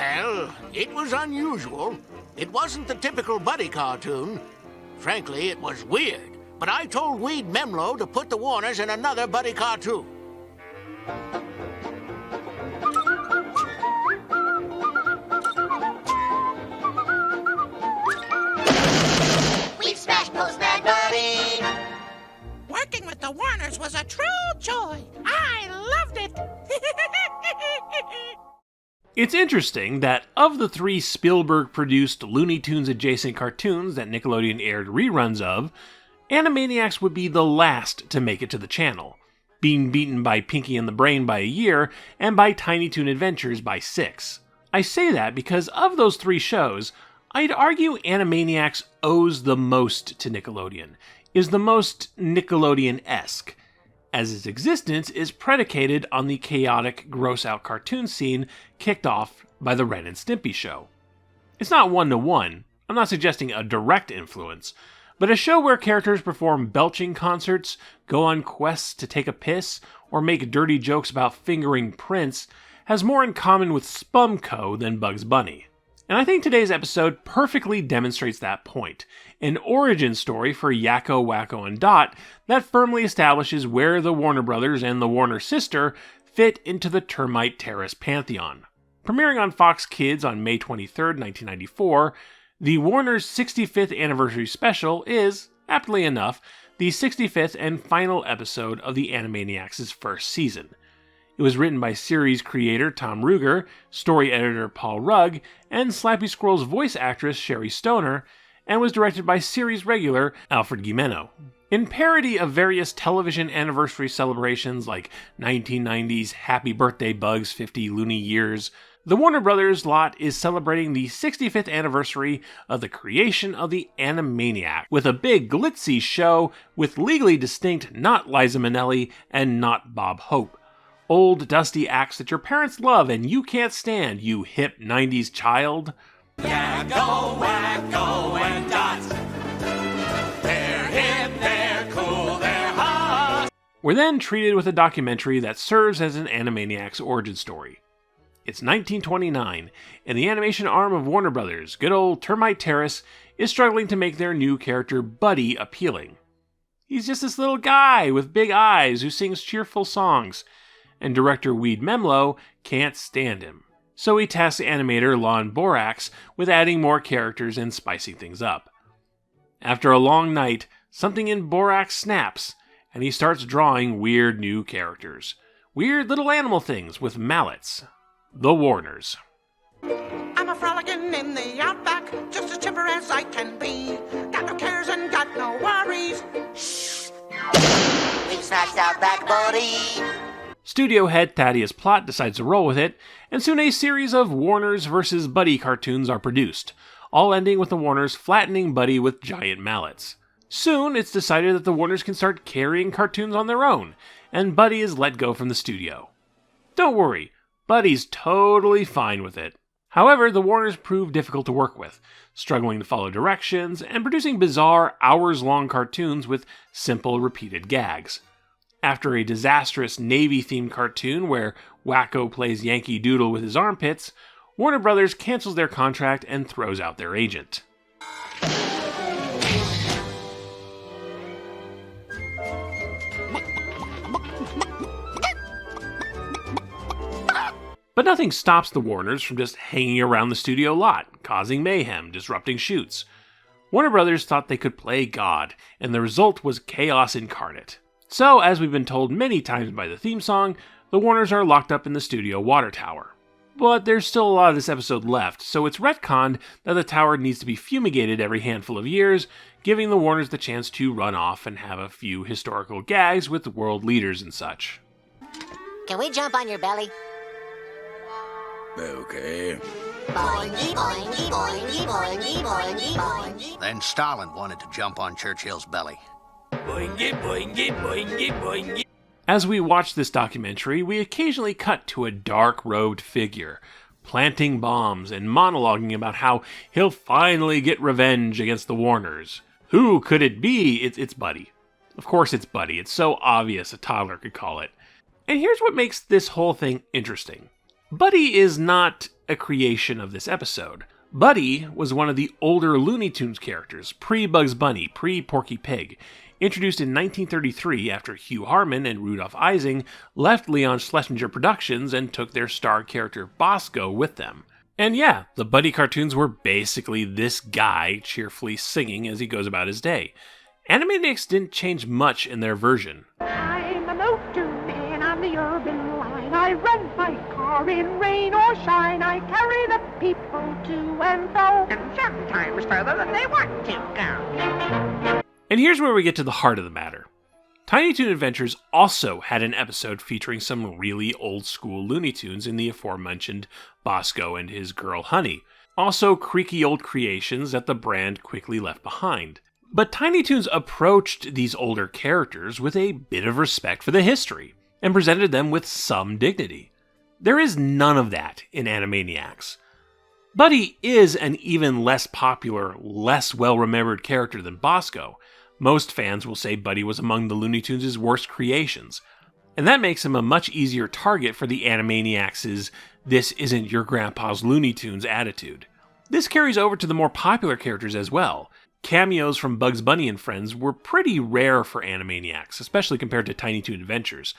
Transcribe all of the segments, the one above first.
Well, it was unusual. It wasn't the typical buddy cartoon. Frankly, it was weird. But I told Weed Memlo to put the Warners in another buddy cartoon. We smashed Postman Buddy! Working with the Warners was a true joy. I loved it. It's interesting that of the 3 Spielberg-produced Looney Tunes adjacent cartoons that Nickelodeon aired reruns of, Animaniacs would be the last to make it to the channel, being beaten by Pinky and the Brain by a year and by Tiny Toon Adventures by 6. I say that because of those 3 shows, I'd argue Animaniacs owes the most to Nickelodeon, is the most Nickelodeon-esque, as its existence is predicated on the chaotic, gross-out cartoon scene kicked off by the Ren and Stimpy show. It's not one-to-one, I'm not suggesting a direct influence, but a show where characters perform belching concerts, go on quests to take a piss, or make dirty jokes about fingering Prince has more in common with Spumco than Bugs Bunny. And I think today's episode perfectly demonstrates that point. An origin story for Yakko, Wacko and Dot that firmly establishes where the Warner Brothers and the Warner sister fit into the Termite Terrace pantheon. Premiering on Fox Kids on May 23, 1994, the Warner's 65th anniversary special is, aptly enough, the 65th and final episode of the Animaniacs' first season. It was written by series creator Tom Ruegger, story editor Paul Rugg, and Slappy Squirrel's voice actress Sherry Stoner, and was directed by series regular Alfred Guimeno. In parody of various television anniversary celebrations like 1990's Happy Birthday Bugs 50 Looney Years, the Warner Brothers lot is celebrating the 65th anniversary of the creation of the Animaniacs, with a big glitzy show with legally distinct not Liza Minnelli and not Bob Hope. Old dusty acts that your parents love and you can't stand, you hip 90s child. Yakko, Wacko and Dot. They're hip, they're cool, they're hot. We're then treated with a documentary that serves as an Animaniacs origin story. It's 1929, and the animation arm of Warner Brothers, good old Termite Terrace, is struggling to make their new character Buddy appealing. He's just this little guy with big eyes who sings cheerful songs, and director Weed Memlo can't stand him. So he tasks animator Lon Borax with adding more characters and spicing things up. After a long night, something in Borax snaps, and he starts drawing weird new characters. Weird little animal things with mallets. The Warners. I'm a frolicking in the outback, just as chipper as I can be. Got no cares and got no worries. Shh! We've smashed Outback Buddy! Studio head Thaddeus Plott decides to roll with it, and soon a series of Warners vs. Buddy cartoons are produced, all ending with the Warners flattening Buddy with giant mallets. Soon, it's decided that the Warners can start carrying cartoons on their own, and Buddy is let go from the studio. Don't worry, Buddy's totally fine with it. However, the Warners prove difficult to work with, struggling to follow directions, and producing bizarre, hours-long cartoons with simple, repeated gags. After a disastrous Navy-themed cartoon where Wacko plays Yankee Doodle with his armpits, Warner Brothers cancels their contract and throws out their agent. But nothing stops the Warners from just hanging around the studio lot, causing mayhem, disrupting shoots. Warner Brothers thought they could play God, and the result was chaos incarnate. So, as we've been told many times by the theme song, the Warners are locked up in the studio water tower. But there's still a lot of this episode left, so it's retconned that the tower needs to be fumigated every handful of years, giving the Warners the chance to run off and have a few historical gags with world leaders and such. Can we jump on your belly? Okay. Boingy, boingy, boingy, boingy, boingy, boingy. Then Stalin wanted to jump on Churchill's belly. Boingy, boingy, boingy, boingy. As we watch this documentary, we occasionally cut to a dark-robed figure, planting bombs and monologuing about how he'll finally get revenge against the Warners. Who could it be? It's Buddy. Of course it's Buddy. It's so obvious a toddler could call it. And here's what makes this whole thing interesting. Buddy is not a creation of this episode. Buddy was one of the older Looney Tunes characters, pre-Bugs Bunny, pre-Porky Pig, introduced in 1933 after Hugh Harman and Rudolph Ising left Leon Schlesinger Productions and took their star character Bosco with them. And yeah, the Buddy cartoons were basically this guy cheerfully singing as he goes about his day. Animaniacs didn't change much in their version. I'm a motor man on the urban line. I run my car in rain or shine. I carry the people to and fro, and sometimes further than they want to go. And here's where we get to the heart of the matter. Tiny Toon Adventures also had an episode featuring some really old-school Looney Tunes in the aforementioned Bosco and his girl Honey. Also creaky old creations that the brand quickly left behind. But Tiny Toons approached these older characters with a bit of respect for the history, and presented them with some dignity. There is none of that in Animaniacs. Buddy is an even less popular, less well-remembered character than Bosco. Most fans will say Buddy was among the Looney Tunes' worst creations, and that makes him a much easier target for the Animaniacs' "this isn't your grandpa's Looney Tunes" attitude. This carries over to the more popular characters as well. Cameos from Bugs Bunny and Friends were pretty rare for Animaniacs, especially compared to Tiny Toon Adventures,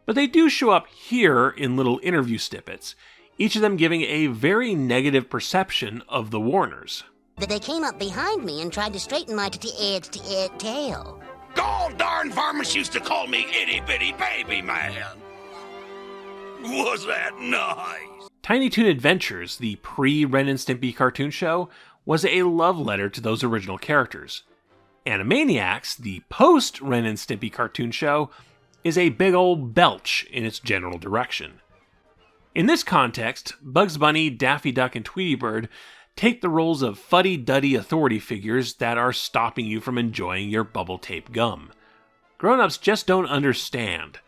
but they do show up here in little interview snippets, each of them giving a very negative perception of the Warners. They came up behind me and tried to straighten my tail. Gall darn varmints used to call me itty bitty baby man. Was that nice? Tiny Toon Adventures, the pre-Ren and Stimpy cartoon show, was a love letter to those original characters. Animaniacs, the post-Ren and Stimpy cartoon show, is a big old belch in its general direction. In this context, Bugs Bunny, Daffy Duck, and Tweety Bird take the roles of fuddy-duddy authority figures that are stopping you from enjoying your bubble tape gum. Grown-ups just don't understand.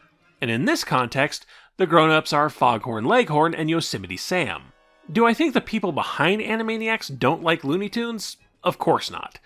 And in this context, the grown-ups are Foghorn Leghorn and Yosemite Sam. Do I think the people behind Animaniacs don't like Looney Tunes? Of course not.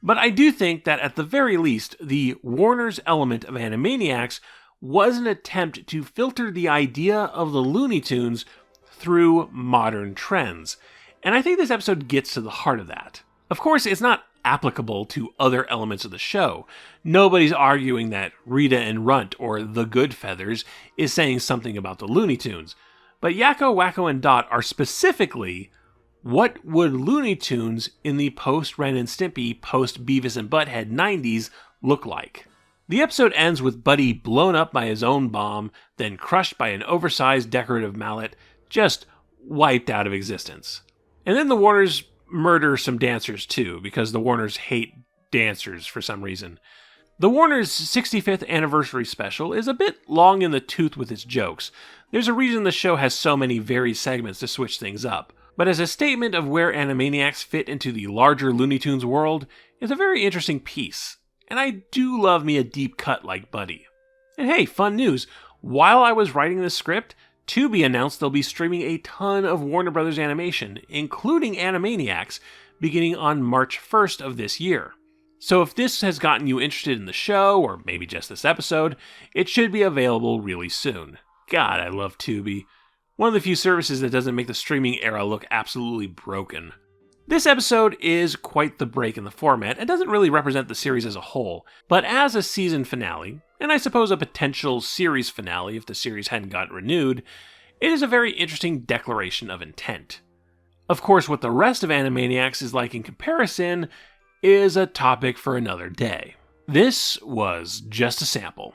But I do think that at the very least, the Warner's element of Animaniacs was an attempt to filter the idea of the Looney Tunes through modern trends. And I think this episode gets to the heart of that. Of course, it's not applicable to other elements of the show. Nobody's arguing that Rita and Runt or the Goodfeathers is saying something about the Looney Tunes. But Yakko, Wacko, and Dot are specifically what would Looney Tunes in the post-Ren and Stimpy, post-Beavis and Butthead 90s look like. The episode ends with Buddy blown up by his own bomb, then crushed by an oversized decorative mallet, just wiped out of existence. And then the Warners murder some dancers too, because the Warners hate dancers for some reason. The Warners' 65th anniversary special is a bit long in the tooth with its jokes. There's a reason the show has so many varied segments to switch things up. But as a statement of where Animaniacs fit into the larger Looney Tunes world, it's a very interesting piece. And I do love me a deep cut like Buddy. And hey, fun news, while I was writing this script, Tubi announced they'll be streaming a ton of Warner Brothers animation, including Animaniacs, beginning on March 1st of this year. So if this has gotten you interested in the show, or maybe just this episode, it should be available really soon. God, I love Tubi. One of the few services that doesn't make the streaming era look absolutely broken. This episode is quite the break in the format and doesn't really represent the series as a whole, but as a season finale, and I suppose a potential series finale if the series hadn't gotten renewed, it is a very interesting declaration of intent. Of course, what the rest of Animaniacs is like in comparison is a topic for another day. This was just a sample.